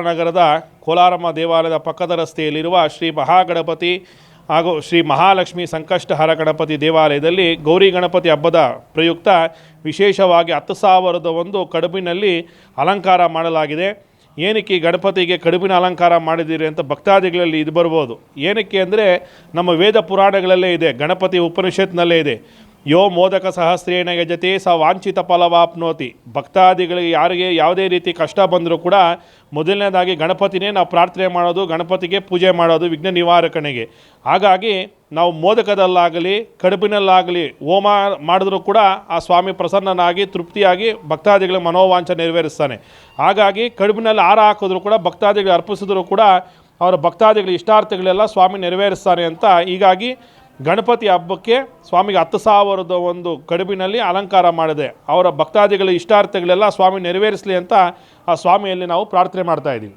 ನಗರದ ಕೋಲಾರಮ್ಮ ದೇವಾಲಯದ ಪಕ್ಕದ ರಸ್ತೆಯಲ್ಲಿರುವ ಶ್ರೀ ಮಹಾಗಣಪತಿ ಹಾಗೂ ಶ್ರೀ ಮಹಾಲಕ್ಷ್ಮಿ ಸಂಕಷ್ಟಹರ ಗಣಪತಿ ದೇವಾಲಯದಲ್ಲಿ ಗೌರಿ ಗಣಪತಿ ಹಬ್ಬದ ಪ್ರಯುಕ್ತ ವಿಶೇಷವಾಗಿ 10,001 ಕಡುಬಿನಲ್ಲಿ ಅಲಂಕಾರ ಮಾಡಲಾಗಿದೆ. ಏನಕ್ಕೆ ಗಣಪತಿಗೆ ಕಡುಬಿನ ಅಲಂಕಾರ ಮಾಡಿದ್ದೀರಿ ಅಂತ ಭಕ್ತಾದಿಗಳಲ್ಲಿ ಇದು ಬರ್ಬೋದು. ಏನಕ್ಕೆ ಅಂದರೆ ನಮ್ಮ ವೇದ ಪುರಾಣಗಳಲ್ಲೇ ಇದೆ, ಗಣಪತಿ ಉಪನಿಷತ್ನಲ್ಲೇ ಇದೆ, ಯೋ ಮೋದಕ ಸಹಸ್ರೇಣ ಯಜತೆ ಸ ವಾಂಛಿತ ಫಲವಾಪ್ನೋತಿ. ಭಕ್ತಾದಿಗಳಿಗೆ ಯಾರಿಗೆ ಯಾವುದೇ ರೀತಿ ಕಷ್ಟ ಬಂದರೂ ಕೂಡ ಮೊದಲನೇದಾಗಿ ಗಣಪತಿನೇ ನಾವು ಪ್ರಾರ್ಥನೆ ಮಾಡೋದು, ಗಣಪತಿಗೆ ಪೂಜೆ ಮಾಡೋದು ವಿಘ್ನ ನಿವಾರಕನಿಗೆ. ಹಾಗಾಗಿ ನಾವು ಮೋದಕದಲ್ಲಾಗಲಿ ಕಡುಬಿನಲ್ಲಾಗಲಿ ಹೋಮ ಮಾಡಿದ್ರೂ ಕೂಡ ಆ ಸ್ವಾಮಿ ಪ್ರಸನ್ನನಾಗಿ ತೃಪ್ತಿಯಾಗಿ ಭಕ್ತಾದಿಗಳ ಮನೋವಾಂಛ ನೆರವೇರಿಸ್ತಾನೆ. ಹಾಗಾಗಿ ಕಡುಬಿನಲ್ಲಿ ಹಾರ ಹಾಕಿದ್ರು ಕೂಡ ಭಕ್ತಾದಿಗಳು ಅರ್ಪಿಸಿದ್ರು ಕೂಡ ಅವರ ಭಕ್ತಾದಿಗಳ ಇಷ್ಟಾರ್ಥಗಳೆಲ್ಲ ಸ್ವಾಮಿ ನೆರವೇರಿಸ್ತಾನೆ ಅಂತ. ಹೀಗಾಗಿ ಗಣಪತಿ ಹಬ್ಬಕ್ಕೆ ಸ್ವಾಮಿಗೆ 10,001 ಕಡುಬಿನಲ್ಲಿ ಅಲಂಕಾರ ಮಾಡಿದೆ. ಅವರ ಭಕ್ತಾದಿಗಳ ಇಷ್ಟಾರ್ಥಗಳೆಲ್ಲ ಸ್ವಾಮಿ ನೆರವೇರಿಸಲಿ ಅಂತ ಆ ಸ್ವಾಮಿಯಲ್ಲಿ ನಾವು ಪ್ರಾರ್ಥನೆ ಮಾಡ್ತಾಯಿದ್ದೀವಿ.